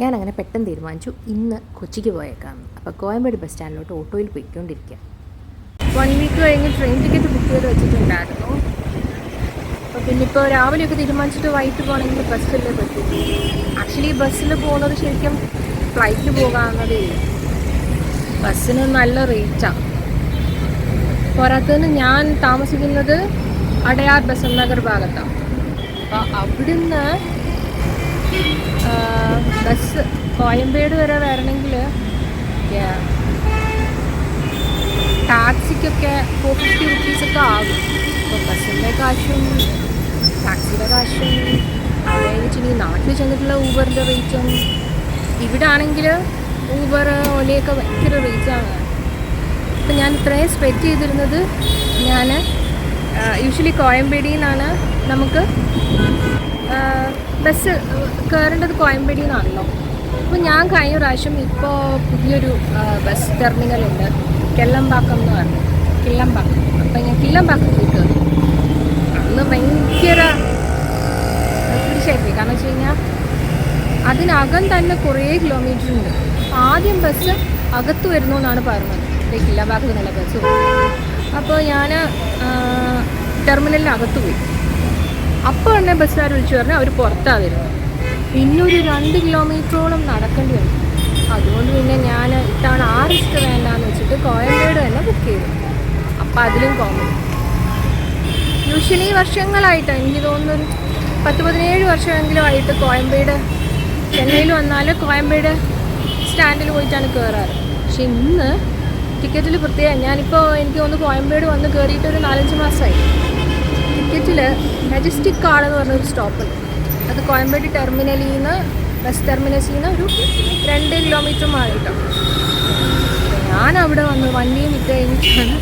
ഞാനങ്ങനെ പെട്ടെന്ന് തീരുമാനിച്ചു ഇന്ന് കൊച്ചിക്ക് പോയേക്കാമെന്ന്. അപ്പോൾ കോയമ്പേട് ബസ് സ്റ്റാൻഡിലോട്ട് ഓട്ടോയിൽ പോയിക്കൊണ്ടിരിക്കുക. 1 വീക്ക് കഴിഞ്ഞ് ട്രെയിൻ ടിക്കറ്റ് ബുക്ക് ചെയ്ത് വെച്ചിട്ടുണ്ടായിരുന്നു. അപ്പോൾ പിന്നെ ഇപ്പോൾ രാവിലെയൊക്കെ തീരുമാനിച്ചിട്ട് വൈകിട്ട് പോകണമെങ്കിൽ ബസ്സിലേ പറ്റും. ആക്ച്വലി ബസ്സിൽ പോകുന്നത് ശരിക്കും ഫ്ലൈറ്റിൽ പോകാവുന്നതേ ഇല്ല. ബസ്സിന് നല്ല റേറ്റാണ്. പോരാത്തതിന് ഞാൻ താമസിക്കുന്നത് അടയാർ ബസൻ നഗർ ഭാഗത്താണ്. അപ്പോൾ അവിടുന്ന് ബസ് കോയമ്പേട് വരെ വരണമെങ്കിൽ ടാക്സിക്കൊക്കെ 450 റുപ്പീസൊക്കെ ആകും. അപ്പോൾ ബസ്സിൻ്റെ കാശും ടാക്സിയുടെ കാശും അവിടെ വെച്ചിട്ടുണ്ടെങ്കിൽ നാട്ടിൽ ചെന്നിട്ടുള്ള ഊബറിൻ്റെ റേറ്റും ഇവിടെ ആണെങ്കിൽ ഊബർ ഓലയൊക്കെ ഭയങ്കര റേറ്റാണ്. അപ്പോൾ ഞാൻ ഇത്രയും സ്പെൻഡ് ചെയ്തിരുന്നത് ഞാൻ യൂഷ്വലി കോയമ്പേടിയിൽ നിന്നാണ് നമുക്ക് ബസ് കയറേണ്ടത് കോയമ്പേടിയിൽ നിന്നാണല്ലോ. അപ്പോൾ ഞാൻ കഴിഞ്ഞ പ്രാവശ്യം ഇപ്പോൾ പുതിയൊരു ബസ് ടെർമിനലുണ്ട് കിള്ളമ്പാക്കം എന്ന് പറഞ്ഞു, കിള്ളമ്പാക്കം. അപ്പം ഞാൻ കിള്ളമ്പാക്കത്തിൽ കയറി. അന്ന് ഭയങ്കര പിടിച്ചായിപ്പോയി. കാരണം വെച്ച് കഴിഞ്ഞാൽ അതിനകം തന്നെ കുറേ കിലോമീറ്റർ ഉണ്ട്. ആദ്യം ബസ് അകത്ത് വരുന്നു എന്നാണ് പറഞ്ഞത്, കിള്ളമ്പാക്കത്തിൽ നിന്നുള്ള ബസ്. അപ്പോൾ ഞാൻ ടെർമിനലിനകത്ത് പോയി. അപ്പോൾ തന്നെ ബസ്സുകാർ വിളിച്ചു പറഞ്ഞാൽ അവർ പുറത്താണ് വരുന്നത്. പിന്നെ ഒരു 2 കിലോമീറ്ററോളം നടക്കേണ്ടി വന്നു. അതുകൊണ്ട് പിന്നെ ഞാൻ ഇത്തവണ ആ റിസ്ക് വേണ്ടാന്ന് വെച്ചിട്ട് കോയമ്പേട് തന്നെ ബുക്ക് ചെയ്തു. അപ്പോൾ അതിലും കോമഡി. യൂഷ്വലി വർഷങ്ങളായിട്ട് എനിക്ക് തോന്നുന്നൊരു 10-17 വർഷമെങ്കിലും ആയിട്ട് കോയമ്പേട് ചെന്നൈയിൽ വന്നാൽ കോയമ്പേട് സ്റ്റാൻഡിൽ പോയിട്ടാണ് കയറാറ്. പക്ഷെ ഇന്ന് ടിക്കറ്റിൽ പ്രത്യേകം ഞാനിപ്പോൾ എനിക്ക് തോന്നുന്നു കോയമ്പേട് വന്ന് കയറിയിട്ട് ഒരു 4-5 മാസമായി. ടിക്കറ്റിൽ മെജസ്റ്റിക് കാർഡ് എന്ന് പറഞ്ഞൊരു സ്റ്റോപ്പുണ്ട്. അത് കോയമ്പേട് ടെർമിനലിൽ നിന്ന് ബസ് ടെർമിനസിൽ നിന്ന് ഒരു 2 കിലോമീറ്റർ മാറിയിട്ടാണ്. ഞാൻ അവിടെ വന്ന് വണ്ടിയും വിട്ട് കഴിഞ്ഞിട്ടാണ്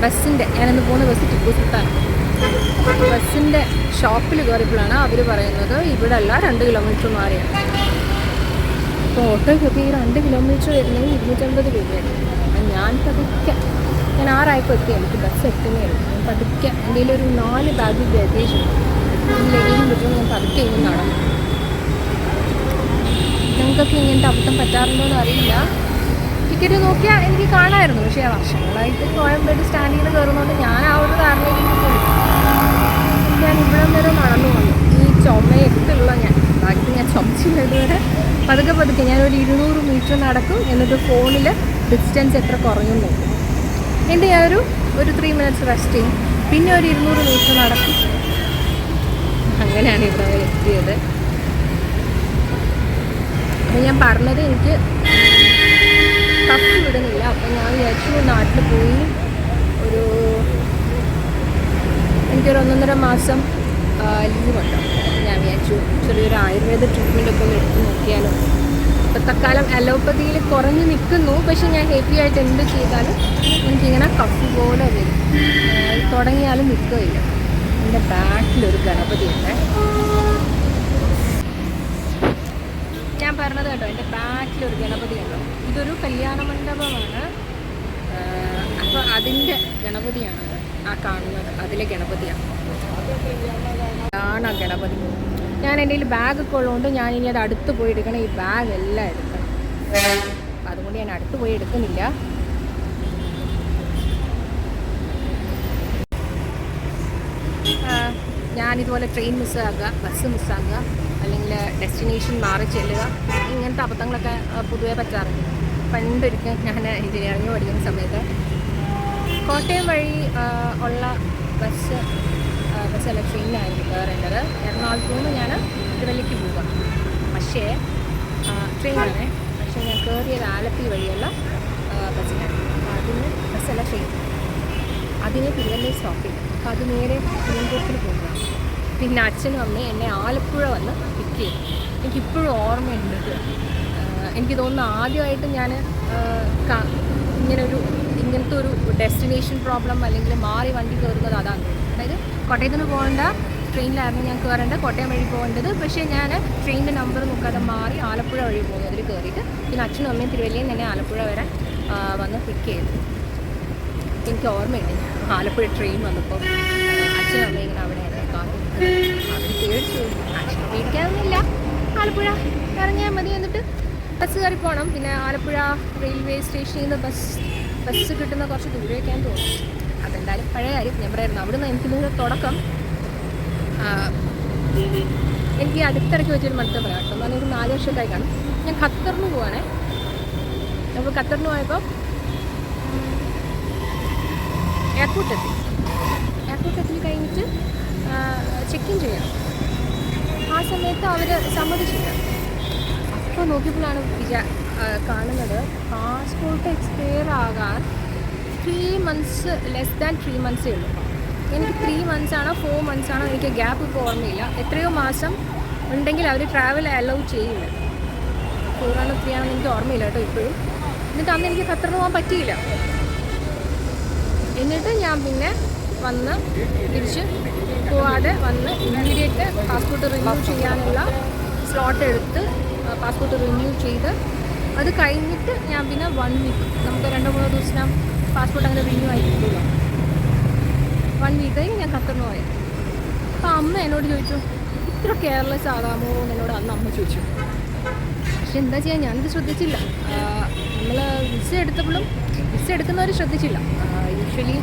ബസ്സിൻ്റെ ഞാനന്ന് പോകുന്ന ബസ് ടിപ്പു സുൽത്താൻ ബസ്സിൻ്റെ ഷോപ്പിൽ കയറിയപ്പോഴാണ് അവർ പറയുന്നത് ഇവിടെ അല്ല 2 കിലോമീറ്റർ മാറിയാണ്. അപ്പോൾ ഓട്ടോയ്ക്കൊക്കെ ഈ 2 കിലോമീറ്റർ വരുന്നതിന് 250 രൂപയാണ്. ഞാൻ പതുക്കെ ഞാൻ 6 എത്തി. എനിക്ക് ബസ് എത്തുന്നേ ഉള്ളൂ. ഞാൻ പതുക്കെ എൻ്റെ ഒരു 4 ബാഗ് ലഗേജ് ഉണ്ട്. ഈ ലഗേജും വിട്ടും ഞാൻ പതുക്കെ ഇങ്ങനെ നടന്നു. നിങ്ങൾക്കൊക്കെ ഇങ്ങനത്തെ അബദ്ധം പറ്റാറുണ്ടോ എന്ന് അറിയില്ല. ടിക്കറ്റ് നോക്കിയാൽ എനിക്ക് കാണാമായിരുന്നു. പക്ഷേ വർഷങ്ങളായിട്ട് കോയമ്പേട് സ്റ്റാൻഡിൽ നിന്ന് കയറുന്നതുകൊണ്ട് ഞാൻ ആ ഒരു ധാരണയിലേക്ക് പോയി. ഞാൻ ഇവിടെ വരെ നടന്നു വന്നു. ഈ ചുമയെത്തുള്ള ബാക്കി ഞാൻ ചുമച്ചില്ല ഇതുവരെ. പതുക്കെ ഞാനൊരു 200 മീറ്റർ നടക്കും. എന്നിട്ട് ഫോണിൽ ഡിസ്റ്റൻസ് എത്ര കുറഞ്ഞു നോക്കും. എന്നിട്ട് ഞാനൊരു 3 മിനിറ്റ്സ് റെസ്റ്റ് ചെയ്യും. പിന്നെ ഒരു 200 മീറ്റർ നടക്കും. അങ്ങനെയാണ് ഇവിടെ വരെ എത്തിയത്. അപ്പോൾ ഞാൻ പറഞ്ഞത് എനിക്ക് കഫ് വിടുന്നില്ല. അപ്പം ഞാൻ വിചാരിച്ചു നാട്ടിൽ പോയി എനിക്കൊരു 1.5 മാസം ലീവുണ്ട്. ഞാൻ വിചാരിച്ചു ചെറിയൊരു ആയുർവേദ ട്രീറ്റ്മെൻറ്റൊക്കെ ഒന്ന് എടുത്ത് നോക്കിയാലോ. ഇപ്പോൾ തൽക്കാലം അലോപ്പതിയിൽ കുറഞ്ഞ് നിൽക്കുന്നു. പക്ഷെ ഞാൻ ഹെവി ആയിട്ട് എന്ത് ചെയ്താലും എനിക്കിങ്ങനെ കഫ് പോലെ വരും. തുടങ്ങിയാലും നിൽക്കുകയില്ല. എൻ്റെ ബാക്കിലൊരു ഗണപതി ഉണ്ട്. ഞാൻ പറഞ്ഞത് കേട്ടോ, എൻ്റെ ബാക്കിലൊരു ഗണപതി ഉണ്ടോ. ഇതൊരു കല്യാണ മണ്ഡപമാണ്. അപ്പോൾ അതിൻ്റെ ഗണപതിയാണ് ആ കാണുന്നത്. അതിലെ ഗണപതിയാണ് ആ ഗണപതി. ഞാൻ എൻ്റെ കയ്യിൽ ബാഗൊക്കെ ഉള്ളതുകൊണ്ട് ഞാൻ ഇനി അത് അടുത്ത് പോയി എടുക്കണം. ഈ ബാഗ് എല്ലാം എടുക്കണം. അതുകൊണ്ട് ഞാൻ അടുത്ത് പോയി എടുക്കുന്നില്ല. ഞാനിതുപോലെ ട്രെയിൻ മിസ്സാകുക, ബസ് മിസ്സാകുക, അല്ലെങ്കിൽ ഡെസ്റ്റിനേഷൻ മാറി ചെല്ലുക, ഇങ്ങനത്തെ അബദ്ധങ്ങളൊക്കെ പൊതുവേ പറ്റാറുണ്ട്. പണ്ടൊരിക്കൽ ഞാൻ എഞ്ചിനീയറിംഗ് പഠിക്കുന്ന സമയത്ത് കോട്ടയം വഴി ഉള്ള ബസ്സല്ല ട്രെയിനിലായിരുന്നു കയറേണ്ടത്. എറണാകുളത്തു നിന്ന് ഞാൻ തിരുവല്ലയ്ക്ക് പോവുക. പക്ഷേ ട്രെയിനാണ്. പക്ഷേ ഞാൻ കയറിയത് ആലപ്പി വഴിയുള്ള ബസ്സിലാണ്. അപ്പോൾ ബസ്സല്ല ട്രെയിൻ. അതിന് തിരുവല്ലയിൽ സ്റ്റോപ്പ് ചെയ്തു. അപ്പോൾ അത് നേരെ തിരുവനന്തപുരത്തിൽ പോകുക. പിന്നെ അച്ഛനും അമ്മയും എന്നെ ആലപ്പുഴ വന്ന് പിക്ക് ചെയ്തു. എനിക്കിപ്പോഴും ഓർമ്മയുണ്ട്. എനിക്ക് തോന്നുന്നു ആദ്യമായിട്ട് ഞാൻ ഇങ്ങനത്തെ ഒരു ഡെസ്റ്റിനേഷൻ പ്രോബ്ലം അല്ലെങ്കിൽ മാറി വണ്ടി കയറുന്നത് അതാണ്. അതായത് കോട്ടയത്തിന് പോകേണ്ട ട്രെയിനിലായിരുന്നു ഞാൻ കയറേണ്ടത്, കോട്ടയം വഴി പോകേണ്ടത്. പക്ഷേ ഞാൻ ട്രെയിനിൻ്റെ നമ്പർ നോക്കാതെ മാറി ആലപ്പുഴ വഴി പോകുന്നു. അതിൽ കയറിയിട്ട് പിന്നെ അച്ഛനും അമ്മയും തിരുവല്ലയിൽ നിന്ന് എന്നെ ആലപ്പുഴ വരെ വന്ന് പിക്ക് ചെയ്തു. എനിക്ക് ഓർമ്മയുണ്ട് ആലപ്പുഴ ട്രെയിൻ വന്നപ്പോൾ അച്ഛനും അമ്മയും ഇങ്ങനെ അവിടെ എന്നെ കാത്തു. അവർ പേടിച്ചു. അച്ഛനെ പേടിക്കാനൊന്നുമില്ല. ആലപ്പുഴ ഇറങ്ങിയാൽ മതി. എന്നിട്ട് ബസ് കയറി പോകണം. പിന്നെ ആലപ്പുഴ റെയിൽവേ സ്റ്റേഷനിൽ നിന്ന് ബസ് കിട്ടുന്ന കുറച്ച് ദൂരമൊക്കെയാന്ന് തോന്നുന്നു. അതെന്തായാലും പഴയ കാര്യം ഞാൻ പറയായിരുന്നു. അവിടുന്ന് എനിക്കിതിൻ്റെ തുടക്കം എനിക്ക് അടുത്തിടയ്ക്ക് വെച്ചൊരു മടുത്ത പറയാം കേട്ടോ. എന്നാലും ഒരു 4 വർഷമൊക്കെ കാണും. ഞാൻ ഖത്തറിന് പോവാണേ. അപ്പോൾ ഖത്തറിന് പോയപ്പോൾ എയർപോർട്ടെത്തി കഴിഞ്ഞിട്ട് ചെക്ക് ഇൻ ചെയ്യണം. ആ സമയത്ത് അവർ സമ്മതിച്ചില്ല. അപ്പോൾ നോക്കിയപ്പോഴാണ് കാണുന്നത് പാസ്പോർട്ട് എക്സ്പയർ ആകാൻ 3 months, ലെസ് ദാൻ 3 months ഉള്ളൂ. എനിക്ക് 3 months ആണോ 4 months ആണോ എനിക്ക് ഗ്യാപ്പ് ഇപ്പോൾ ഓർമ്മയില്ല. എത്രയോ മാസം ഉണ്ടെങ്കിൽ അവർ ട്രാവൽ അലൗ ചെയ്യില്ല. 4 ആണോ 3 ആണോ എനിക്ക് ഓർമ്മയില്ല കേട്ടോ ഇപ്പോഴും. എന്നിട്ട് അന്ന് എനിക്ക് ഖത്തറിന് പോകാൻ പറ്റിയില്ല. എന്നിട്ട് ഞാൻ പിന്നെ വന്ന് തിരിച്ച് പോവാതെ വന്ന് ഇമ്മീഡിയറ്റ് പാസ്പോർട്ട് റിന്യൂ ചെയ്യാനുള്ള സ്ലോട്ട് എടുത്ത് പാസ്പോർട്ട് റിന്യൂ ചെയ്ത് അത് കഴിഞ്ഞിട്ട് ഞാൻ പിന്നെ 1 week, നമുക്ക് 2-3 ദിവസം പാസ്പോർട്ട് അങ്ങനെ റിന്യൂ ആയിരിക്കുമല്ലോ, 1 week കഴിഞ്ഞ് ഞാൻ ഖത്തറിന് പോയത്. അപ്പോൾ അമ്മ എന്നോട് ചോദിച്ചു ഇത്ര കെയർലെസ് ആകാമോ എന്നോട് അന്ന് അമ്മ ചോദിച്ചു. പക്ഷെ എന്താ ചെയ്യാൻ, ഞാനിത് ശ്രദ്ധിച്ചില്ല. നമ്മൾ വിസ എടുക്കുന്നവർ ശ്രദ്ധിച്ചില്ല. യൂഷ്വലി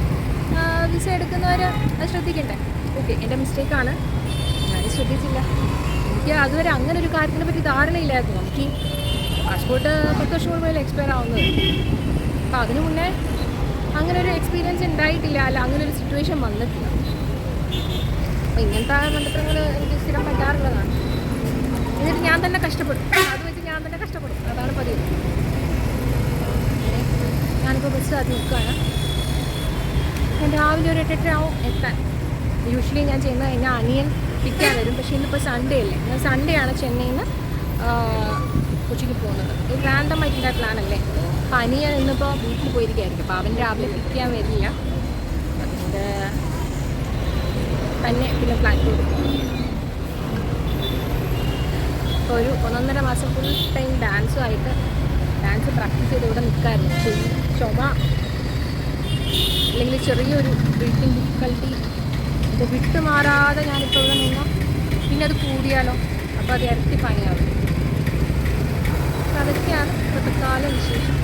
വിസ എടുക്കുന്നവർ അത് ശ്രദ്ധിക്കണ്ടേ. ഓക്കെ, എൻ്റെ മിസ്റ്റേക്കാണ്, ഞാനത് ശ്രദ്ധിച്ചില്ല. എനിക്ക് അതുവരെ അങ്ങനെ ഒരു കാര്യത്തിനെ പറ്റി ധാരണയില്ലായിരുന്നു. നമുക്ക് ഈ പാസ്പോർട്ട് 10 വർഷം കൂടുമ്പോൾ എക്സ്പയർ ആവുന്നത്. അപ്പോൾ അതിനു മുന്നേ അങ്ങനെ ഒരു എക്സ്പീരിയൻസ് ഉണ്ടായിട്ടില്ല, അല്ല അങ്ങനെ ഒരു സിറ്റുവേഷൻ വന്നിട്ടില്ല. അപ്പോൾ ഇങ്ങനത്തെ മണ്ടത്തരങ്ങൾ എനിക്ക് സ്ഥിരം പറ്റാറുള്ളതാണ്. എന്നിട്ട് ഞാൻ തന്നെ കഷ്ടപ്പെടും, അത് വെച്ച് ഞാൻ തന്നെ കഷ്ടപ്പെടും, അതാണ് പതിവ്. ഞാനിപ്പോൾ ബസ് അത് നിൽക്കുകയാണ്. ഞാൻ രാവിലെ ഒരു 8-8 ആവും എത്താൻ. യൂഷ്വലി ഞാൻ ചെയ്യുന്നത് എൻ്റെ അനിയൻ പിക്കാൻ വരും. പക്ഷേ ഇന്നിപ്പോൾ സൺഡേ അല്ലേ, ഞാൻ സൺഡേ ആണ് ചെന്നൈയിൽ നിന്ന് കൊച്ചിക്ക് പോകുന്നത്. ഇത് റാൻഡമായിട്ടുള്ള പ്ലാനല്ലേ. അപ്പോൾ അനിയൻ ഇന്നിപ്പോൾ വീട്ടിൽ പോയിരിക്കുകയായിരിക്കും. അപ്പോൾ അവൻ രാവിലെ പിക്ക് ചെയ്യാൻ വരില്ല. അതുകൊണ്ട് തന്നെ പിന്നെ പ്ലാൻ ചെയ്ത് ഇപ്പോൾ ഒരു 1.5 മാസം ഫുൾ ടൈം ഡാൻസ് പ്രാക്ടീസ് ചെയ്ത് ഇവിടെ നിൽക്കാമായിരുന്നു. ചുമ അല്ലെങ്കിൽ ചെറിയൊരു ബ്രീത്തിങ് ഡിഫിക്കൽട്ടി ഇത് വിട്ടുമാറാതെ ഞാനിപ്പോൾ ഇവിടെ നിന്നാൽ പിന്നെ അത് കൂടിയാലോ, അപ്പോൾ അത് ഇരട്ടി പണിയാവും. അതൊക്കെയാണ് ഇപ്പോഴത്തെ കാല വിശേഷം.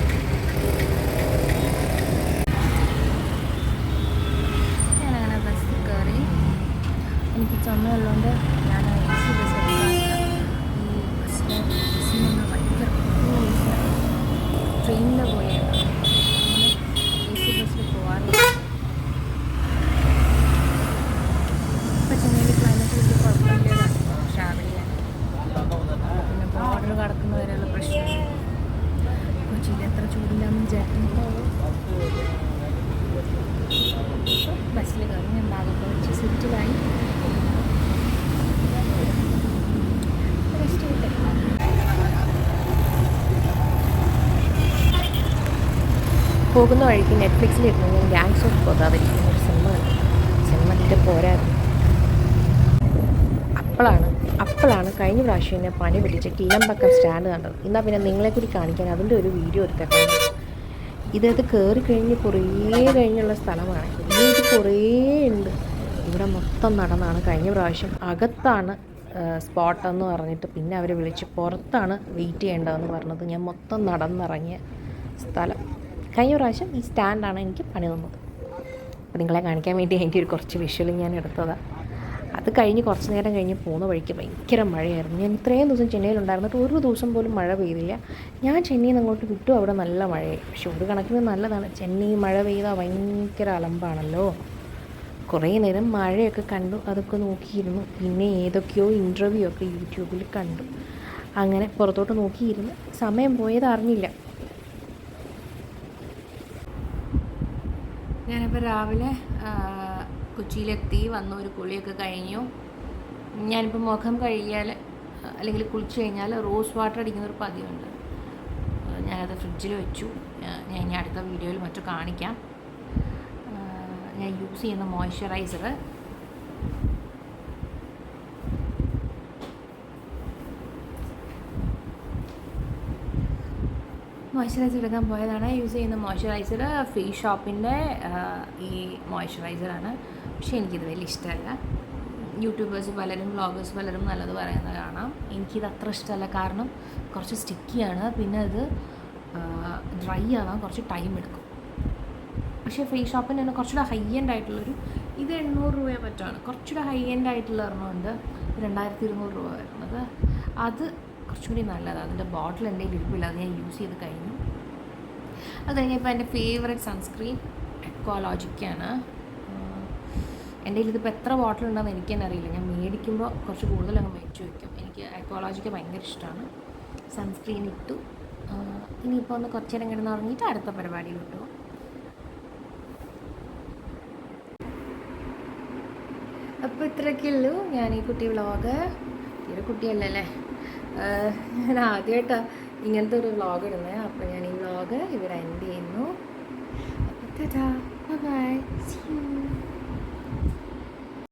ഞാനങ്ങനെ ബസ്സിൽ കയറി. എനിക്ക് ചുമയുള്ളതുകൊണ്ട് ഞാൻ AC ബസ് എടുക്കാറില്ല. ഈ ബസ്സിന് ഭയങ്കര ട്രെയിനിൻ്റെ പോലെയാണ്. AC ബസ്സിൽ പോകാറില്ല. ഇപ്പോൾ ചെന്നൈയിൽ ക്ലൈമറ്റ് വലിയ കുഴപ്പമില്ലതാണ് ട്രാവൽ ചെയ്യാൻ. പിന്നെ ബോർഡർ കടക്കുന്നവരെയുള്ള പ്രശ്നം. കൊച്ചിയിൽ എത്ര ചൂടില്ലാന്ന് ചേട്ടനുണ്ടോ. ബസ്സിൽ കയറി ഞാൻ ബാഗൊക്കെ വെച്ച് സെറ്റിലായി. റെസ്റ്റ് ചെയ്തിട്ട് പോകുന്ന വഴിക്ക് നെറ്റ്ഫ്ലിക്സിലിരുന്നു ഞാൻ ഗാങ്സ് ഓഫ് ഗോദാവരി എന്നൊരു സിനിമ തീരെ പോരായിരുന്നു. അപ്പോഴാണ് കഴിഞ്ഞ പ്രാവശ്യം എന്നെ പണി പിടിച്ച് കിളമ്പക്കം സ്റ്റാൻഡ് കണ്ടത്. എന്നാൽ പിന്നെ നിങ്ങളെ കൂടി കാണിക്കാൻ അതിൻ്റെ ഒരു വീഡിയോ എടുത്തേക്കാം. ഇത് കയറി കഴിഞ്ഞ് കുറേ കഴിഞ്ഞുള്ള സ്ഥലമാണ്. ഇത് കുറേ ഉണ്ട്. ഇവിടെ മൊത്തം നടന്നാണ് കഴിഞ്ഞ പ്രാവശ്യം. അകത്താണ് സ്പോട്ടെന്ന് പറഞ്ഞിട്ട് പിന്നെ അവർ വിളിച്ച് പുറത്താണ് വെയിറ്റ് ചെയ്യേണ്ടതെന്ന് പറഞ്ഞത്. ഞാൻ മൊത്തം നടന്നിറങ്ങിയ സ്ഥലം. കഴിഞ്ഞ പ്രാവശ്യം ഈ സ്റ്റാൻഡാണ് എനിക്ക് പണി തന്നത്. അപ്പോൾ നിങ്ങളെ കാണിക്കാൻ വേണ്ടി അതിൻ്റെ ഒരു കുറച്ച് വിഷ്വൽ ഞാൻ എടുത്തതാണ്. അത് കഴിഞ്ഞ് കുറച്ച് നേരം കഴിഞ്ഞ് പോകുന്ന വഴിക്ക് ഭയങ്കര മഴയായിരുന്നു. ഞാൻ ഇത്രയും ദിവസം ചെന്നൈയിലുണ്ടായിരുന്നിട്ട് ഒരു ദിവസം പോലും മഴ പെയ്തില്ല. ഞാൻ ചെന്നൈയിൽ നിന്ന് അങ്ങോട്ട് വിട്ടു, അവിടെ നല്ല മഴയായി. പക്ഷെ ഒരു കണക്കിന് നല്ലതാണ്. ചെന്നൈ മഴ പെയ്താൽ ഭയങ്കര അലമ്പാണല്ലോ. കുറേ നേരം മഴയൊക്കെ കണ്ടു, അതൊക്കെ നോക്കിയിരുന്നു. പിന്നെ ഏതൊക്കെയോ ഇൻ്റർവ്യൂ ഒക്കെ യൂട്യൂബിൽ കണ്ടു. അങ്ങനെ പുറത്തോട്ട് നോക്കിയിരുന്ന് സമയം പോയത് അറിഞ്ഞില്ല. ഞാനിപ്പോൾ രാവിലെ കൊച്ചിയിലെത്തി വന്നു. ഒരു കുളിയൊക്കെ കഴിഞ്ഞു. ഞാനിപ്പോൾ മുഖം കഴുകിയാൽ അല്ലെങ്കിൽ കുളിച്ച് കഴിഞ്ഞാൽ റോസ് വാട്ടർ അടിക്കുന്നൊരു പതിവുണ്ട്. ഞാനത് ഫ്രിഡ്ജിൽ വെച്ചു. ഞാൻ ഇനി അടുത്ത വീഡിയോയിൽ മറ്റും കാണിക്കാം. ഞാൻ യൂസ് ചെയ്യുന്ന മോയ്സ്ചറൈസർ എടുക്കാൻ പോയതാണ്. യൂസ് ചെയ്യുന്ന മോയ്സ്ചറൈസർ ഫേസ് ഷോപ്പിൻ്റെ ഈ മോയ്സ്ചറൈസറാണ്. പക്ഷേ എനിക്കിത് വലിയ ഇഷ്ടമല്ല. യൂട്യൂബേഴ്സ് പലരും വ്ളോഗേഴ്സ് പലരും നല്ലത് പറയുന്നത് കാണാം. എനിക്കിത് അത്ര ഇഷ്ടമല്ല, കാരണം കുറച്ച് സ്റ്റിക്കിയാണ്, പിന്നെ അത് ഡ്രൈ ആവാൻ കുറച്ച് ടൈം എടുക്കും. പക്ഷേ ഫേസ് ഷോപ്പിന് തന്നെ കുറച്ചുകൂടെ ഹൈ എൻഡ് ആയിട്ടുള്ളൊരു, ഇത് 800 രൂപയെ പറ്റുകയാണ്. കുറച്ചുകൂടെ ഹൈ എൻഡ് ആയിട്ടുള്ള ഒരെണ്ണമുണ്ട് 2200 രൂപ വരുന്നത്. അത് കുറച്ചുകൂടി നല്ലതാണ്. അതിൻ്റെ ബോട്ടിൽ എൻ്റെ കയ്യിൽ ഇരിപ്പില്ല, അത് ഞാൻ യൂസ് ചെയ്ത് കഴിഞ്ഞു. അത് കഴിഞ്ഞപ്പോൾ എൻ്റെ ഫേവറേറ്റ് സൺസ്ക്രീൻ എക്വാലോജിക്കാണ്. എൻ്റെ കയ്യിൽ ഇതിപ്പോൾ എത്ര ബോട്ടിൽ ഉണ്ടെന്ന് എനിക്ക് തന്നെ അറിയില്ല. ഞാൻ മേടിക്കുമ്പോൾ കുറച്ച് കൂടുതൽ അങ്ങ് മേടിച്ച് വയ്ക്കും. എനിക്ക് എക്വാലോജിക്ക് ഭയങ്കര ഇഷ്ടമാണ്. സൺസ്ക്രീൻ ഇട്ടു. ഇനിയിപ്പോൾ ഒന്ന് കുറച്ച് നേരം കിടന്ന് ഉറങ്ങിയിട്ട് അടുത്ത പരിപാടി കിട്ടും. അപ്പോൾ ഇത്രയൊക്കെയുള്ളൂ ഞാൻ ഈ കുട്ടി വ്ളോഗ്. തീരെ കുട്ടിയല്ലല്ലേ, ഞാൻ ആദ്യമായിട്ടാണ് ഇങ്ങനത്തെ ഒരു വ്ളോഗ് ഇടുന്നത്. അപ്പോൾ ഞാൻ ഈ വ്ളോഗ് ഇവിടെ എൻഡ് ചെയ്യുന്നു. അപ്പോൾ ബൈ, സീ യു.